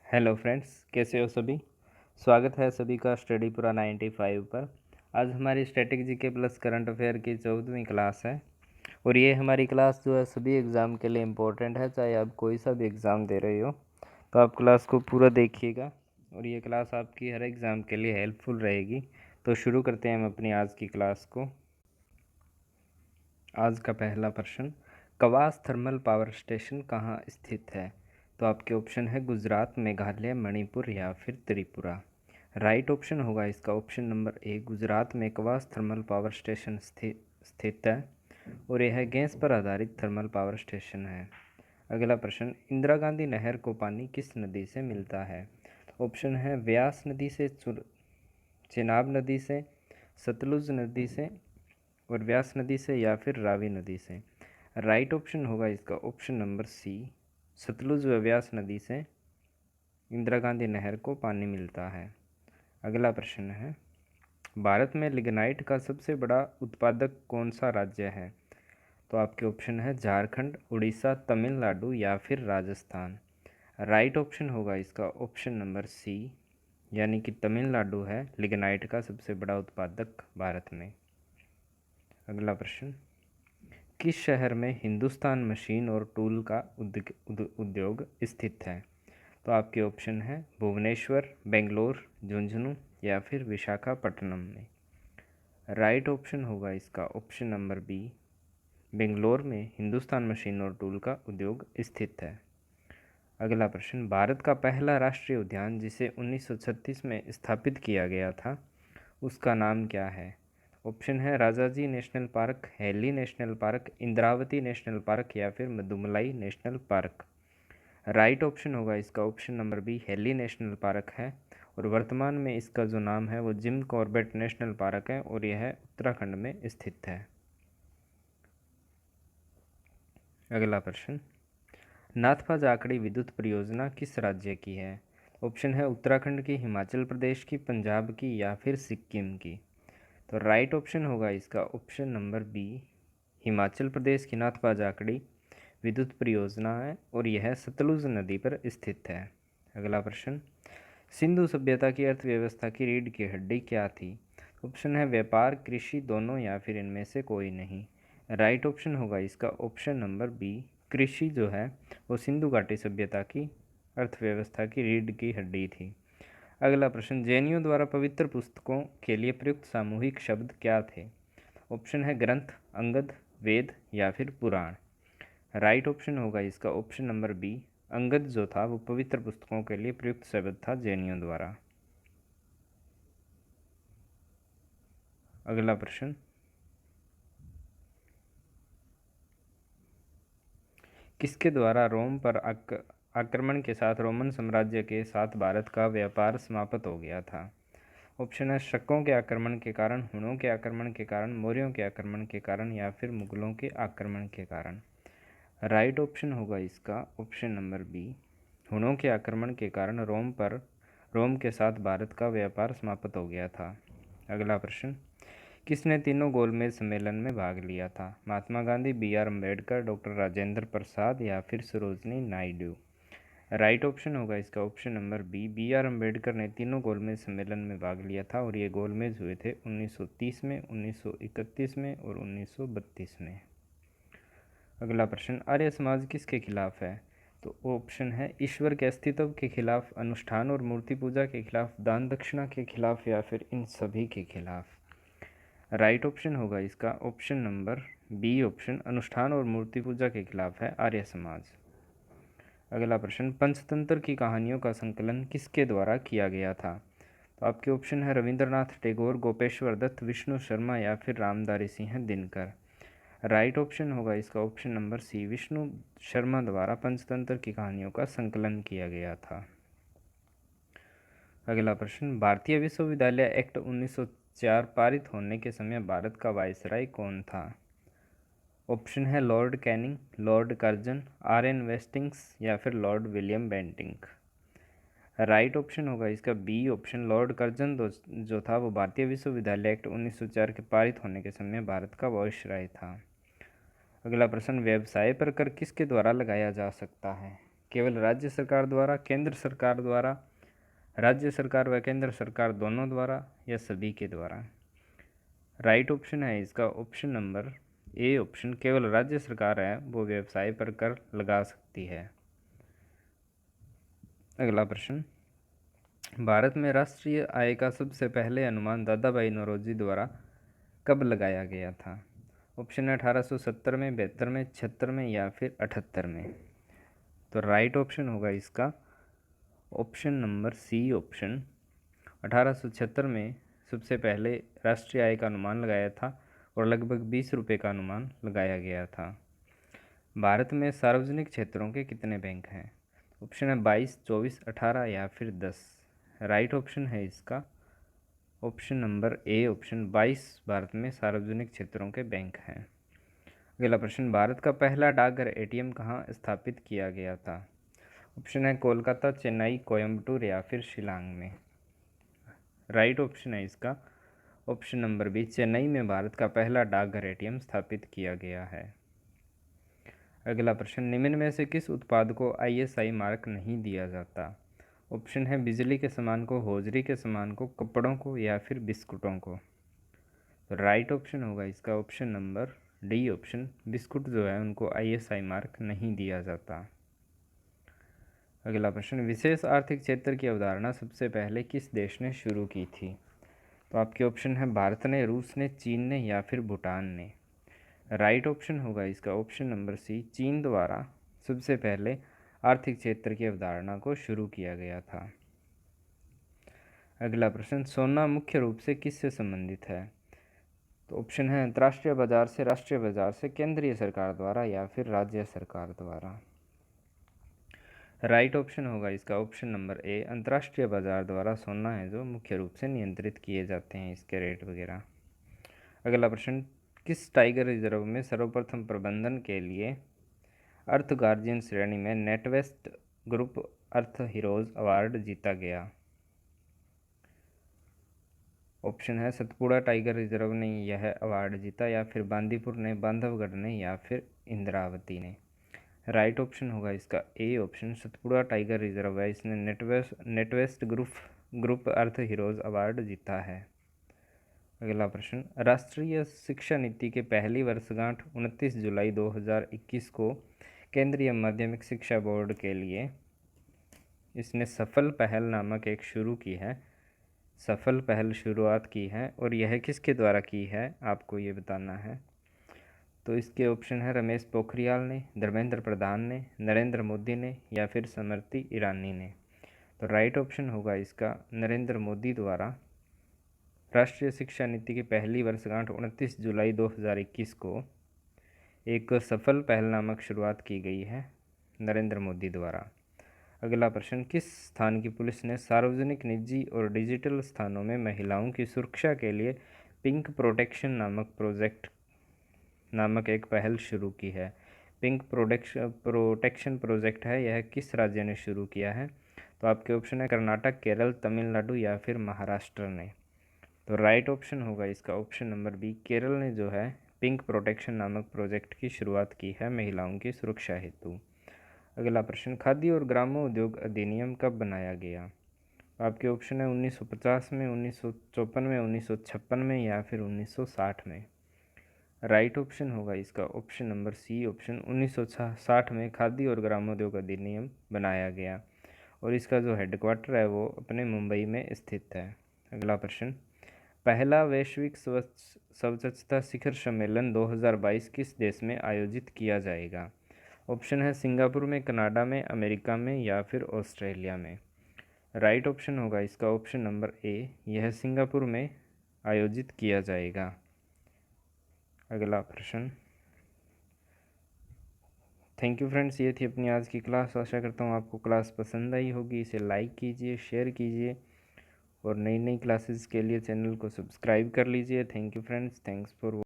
Hello friends, कैसे हो सभी। स्वागत है सभी का स्टडीपुरा 95 पर। आज हमारी static GK plus current affair की 14वीं क्लास है और ये हमारी क्लास जो है सभी एग्ज़ाम के लिए इम्पोर्टेंट है। चाहे आप कोई सा भी एग्ज़ाम दे रहे हो तो आप क्लास को पूरा देखिएगा और ये क्लास आपकी हर एग्ज़ाम के लिए हेल्पफुल रहेगी। तो शुरू करते हैं हम अपनी आज की क्लास को। आज का पहला प्रश्न, कवास थर्मल पावर स्टेशन कहाँ स्थित है। तो आपके ऑप्शन है गुजरात, मेघालय, मणिपुर या फिर त्रिपुरा। राइट ऑप्शन होगा इसका ऑप्शन नंबर ए, गुजरात में कवास थर्मल पावर स्टेशन स्थित है और यह गैस पर आधारित थर्मल पावर स्टेशन है। अगला प्रश्न, इंदिरा गांधी नहर को पानी किस नदी से मिलता है। ऑप्शन है व्यास नदी से, चेनाब नदी से, सतलुज नदी से और व्यास नदी से या फिर रावी नदी से। राइट ऑप्शन होगा इसका ऑप्शन नंबर सी, सतलुज व व्यास नदी से इंदिरा गांधी नहर को पानी मिलता है। अगला प्रश्न है, भारत में लिग्नाइट का सबसे बड़ा उत्पादक कौन सा राज्य है। तो आपके ऑप्शन है झारखंड, उड़ीसा, तमिलनाडु या फिर राजस्थान। राइट ऑप्शन होगा इसका ऑप्शन नंबर सी, यानी कि तमिलनाडु है लिग्नाइट का सबसे बड़ा उत्पादक भारत में। अगला प्रश्न, किस शहर में हिंदुस्तान मशीन और टूल का उद्योग स्थित है। तो आपके ऑप्शन है भुवनेश्वर, बेंगलोर, झुंझुनू या फिर विशाखापट्टनम में। राइट ऑप्शन होगा इसका ऑप्शन नंबर बी, बेंगलोर में हिंदुस्तान मशीन और टूल का उद्योग स्थित है। अगला प्रश्न, भारत का पहला राष्ट्रीय उद्यान जिसे 1936 में स्थापित किया गया था उसका नाम क्या है। ऑप्शन है Rajaji national park, Hailey national park, Indravati national park या फिर Mudumalai national park. Right option होगा इसका option number B, Hailey national park है और वर्तमान में इसका जो नाम है वो जिम कॉर्बेट नेशनल पार्क है और यह उत्तराखंड में स्थित है। अगला प्रश्न, नाथपा जाखड़ी विद्युत परियोजना किस राज्य की है। ऑप्शन है उत्तराखंड की, हिमाचल प्रदेश की, पंजाब की या फिर सिक्किम की। तो राइट ऑप्शन होगा इसका option number B, Himachal Pradesh की नाथपा जाखड़ी विद्युत परियोजना है और यह सतलुज नदी पर स्थित है। अगला प्रश्न, सिंधु सभ्यता की अर्थव्यवस्था की रीढ़ की हड्डी क्या थी। ऑप्शन है व्यापार, कृषि, दोनों या फिर इनमें से कोई नहीं। राइट ऑप्शन होगा इसका ऑप्शन नंबर बी, कृषि जो है वो सिंधु घाटी सभ्यता की अर्थव्यवस्था की रीढ़ की हड्डी थी। अगला प्रश्न, जैनियों द्वारा पवित्र पुस्तकों के लिए प्रयुक्त सामूहिक शब्द क्या थे। ऑप्शन है ग्रंथ, अंगद, वेद या फिर पुराण। राइट ऑप्शन होगा इसका ऑप्शन नंबर बी, अंगद जो था वो पवित्र पुस्तकों के लिए प्रयुक्त शब्द था जैनियों द्वारा। अगला प्रश्न, किसके द्वारा रोम पर आक्रमण के साथ रोमन साम्राज्य के साथ भारत का व्यापार समाप्त हो गया था। ऑप्शन है शकों के आक्रमण के कारण, हुणों के आक्रमण के कारण, मौर्यों के आक्रमण के कारण या फिर मुगलों के आक्रमण के कारण। राइट ऑप्शन होगा इसका ऑप्शन नंबर बी, हुणों के आक्रमण के कारण रोम के साथ भारत का व्यापार समाप्त हो गया था। अगला प्रश्न, किसने तीनों गोलमेज सम्मेलन में भाग लिया था। Mahatma Gandhi, B R Ambedkar, doctor Rajendra Prasad या फिर सरोजनी नायडू। राइट ऑप्शन होगा इसका option number B R Ambedkar ने तीनों गोलमेज सम्मेलन में भाग लिया था और ये गोलमेज हुए थे 1930 में, 1931 में और 1932 में। अगला प्रश्न, आर्य समाज किसके खिलाफ है। तो ऑप्शन है ईश्वर के अस्तित्व के खिलाफ, अनुष्ठान और मूर्ति पूजा के खिलाफ, दान दक्षिणा के खिलाफ या फिर इन सभी के खिलाफ। राइट ऑप्शन होगा इसका ऑप्शन नंबर बी ऑप्शन, अनुष्ठान और मूर्ति पूजा के खिलाफ है आर्य समाज। अगला प्रश्न, पंचतंत्र की कहानियों का संकलन किसके द्वारा किया गया था। तो आपके ऑप्शन है रविंद्रनाथ टैगोर, गोपेश्वर दत्त, विष्णु शर्मा या फिर रामधारी सिंह दिनकर। राइट ऑप्शन होगा इसका option number C, Vishnu Sharma द्वारा पंचतंत्र की कहानियों का संकलन किया गया था। अगला प्रश्न, भारतीय विश्वविद्यालय एक्ट 1904 पारित होने के समय भारत का वायसराय कौन था। ऑप्शन है Lord Canning, Lord Curzon, Warren Hastings या फिर Lord William Bentinck. Right option होगा इसका बी ऑप्शन, लॉर्ड कर्जन जो था वो भारतीय विश्वविद्यालय एक्ट 1904 के पारित होने के समय भारत का वायसराय था। अगला प्रश्न, व्यवसाय पर कर किसके द्वारा लगाया जा सकता है। केवल राज्य सरकार द्वारा, केंद्र सरकार द्वारा, राज्य सरकार व केंद्र सरकार दोनों द्वारा, या सभी के द्वारा। राइट ऑप्शन है इसका ऑप्शन नंबर ए ऑप्शन, केवल राज्य सरकार है वो व्यवसाय पर कर लगा सकती है। अगला प्रश्न, भारत में राष्ट्रीय आय का सबसे पहले अनुमान दादा भाई नौरोजी द्वारा कब लगाया गया था? ऑप्शन है 1870 में, 72 में, 76 में, या फिर 78 में। तो राइट ऑप्शन होगा इसका ऑप्शन नंबर सी ऑप्शन, 1876 में सबसे पहले राष्ट्रीय आय का अनुमान लगाया था और लगभग 20 रुपये का अनुमान लगाया गया था। भारत में सार्वजनिक क्षेत्रों के कितने बैंक हैं? ऑप्शन है 22, 24, 18 या फिर 10। राइट ऑप्शन है इसका option number A option, 22 Bharat में सार्वजनिक क्षेत्रों के बैंक हैं। अगला प्रश्न, भारत का पहला डाकघर एटीएम कहाँ स्थापित किया गया था? ऑप्शन है कोलकाता, चेन्नई, कोयम्बटूर या फिर शिलांग में। राइट ऑप्शन है इसका ऑप्शन नंबर बी, चेन्नई में भारत का पहला डाकघर एटीएम स्थापित किया गया है। अगला प्रश्न, निम्न में से किस उत्पाद को आईएसआई मार्क नहीं दिया जाता? ऑप्शन है बिजली के सामान को, हौजरी के सामान को, कपड़ों को, या फिर बिस्कुटों को। तो राइट ऑप्शन होगा इसका option number D option, biscuit जो है उनको आईएसआई मार्क नहीं दिया जाता। अगला प्रश्न, विशेष आर्थिक क्षेत्र की अवधारणा सबसे पहले किस देश ने शुरू की थी? तो आपके ऑप्शन है भारत ने, रूस ने, चीन ने, या फिर भूटान ने। राइट ऑप्शन होगा इसका ऑप्शन नंबर सी, चीन द्वारा सबसे पहले आर्थिक क्षेत्र की अवधारणा को शुरू किया गया था। अगला प्रश्न, सोना मुख्य रूप से किससे संबंधित है? तो ऑप्शन है अंतर्राष्ट्रीय बाजार से, राष्ट्रीय बाजार से, केंद्रीय सरकार द्वारा, या फिर राज्य सरकार द्वारा। राइट ऑप्शन होगा इसका ऑप्शन नंबर ए, अंतर्राष्ट्रीय बाजार द्वारा सोना है जो मुख्य रूप से नियंत्रित किए जाते हैं इसके रेट वगैरह। अगला प्रश्न, किस टाइगर रिजर्व में सर्वप्रथम प्रबंधन के लिए अर्थ गार्जियन श्रेणी में नेटवेस्ट ग्रुप अर्थ हीरोज अवार्ड जीता गया? ऑप्शन है सतपुड़ा टाइगर रिजर्व ने यह अवार्ड जीता, या फिर बांदीपुर ने, बांधवगढ़ ने, या फिर इंद्रावती ने। राइट ऑप्शन होगा इसका A option, Satpura tiger reserve है, इसने नेटवेस्ट ग्रुप अर्थ हीरोज अवार्ड जीता है। अगला प्रश्न, राष्ट्रीय शिक्षा नीति के पहली वर्षगांठ 29 जुलाई 2021 को केंद्रीय माध्यमिक शिक्षा बोर्ड के लिए इसने सफल पहल नामक एक शुरू की है, सफल पहल शुरुआत की है, और यह किसके द्वारा की है आपको ये बताना है। तो इसके ऑप्शन है रमेश पोखरियाल ने, धर्मेंद्र प्रधान ने, नरेंद्र मोदी ने, या फिर स्मृति ईरानी ने। तो राइट ऑप्शन होगा इसका नरेंद्र मोदी द्वारा राष्ट्रीय शिक्षा नीति की पहली वर्षगांठ 29 जुलाई 2021 को एक सफल पहल नामक शुरुआत की गई है नरेंद्र मोदी द्वारा। अगला प्रश्न, किस स्थान की पुलिस ने सार्वजनिक, निजी और डिजिटल स्थानों में महिलाओं की सुरक्षा के लिए पिंक प्रोटेक्शन नामक एक पहल शुरू की है? पिंक प्रोटेक्शन प्रोजेक्ट है, यह किस राज्य ने शुरू किया है? तो आपके ऑप्शन है कर्नाटक, केरल, तमिलनाडु, या फिर महाराष्ट्र ने। तो राइट ऑप्शन होगा इसका ऑप्शन नंबर बी, केरल ने जो है पिंक प्रोटेक्शन नामक प्रोजेक्ट की शुरुआत की है महिलाओं की सुरक्षा हेतु। अगला प्रश्न, खादी और ग्रामोद्योग अधिनियम कब बनाया गया? आपके ऑप्शन है 1950 में, 1954 में, 1956 में, या फिर 1960 में। राइट ऑप्शन होगा इसका ऑप्शन नंबर सी ऑप्शन, 1960 में खादी और ग्रामोद्योग अधिनियम बनाया गया, और इसका जो हेडक्वार्टर है वो अपने मुंबई में स्थित है। अगला प्रश्न, पहला वैश्विक स्वच्छता शिखर सम्मेलन 2022 किस देश में आयोजित किया जाएगा? ऑप्शन है सिंगापुर में, कनाडा में, अमेरिका में, या फिर ऑस्ट्रेलिया में। राइट ऑप्शन होगा इसका ऑप्शन नंबर ए, यह सिंगापुर में आयोजित किया जाएगा। अगला प्रश्न, थैंक यू फ्रेंड्स, ये थी अपनी आज की क्लास। आशा करता हूँ आपको क्लास पसंद आई होगी। इसे लाइक कीजिए, शेयर कीजिए, और नई नई क्लासेस के लिए चैनल को सब्सक्राइब कर लीजिए। Thank you friends, thanks for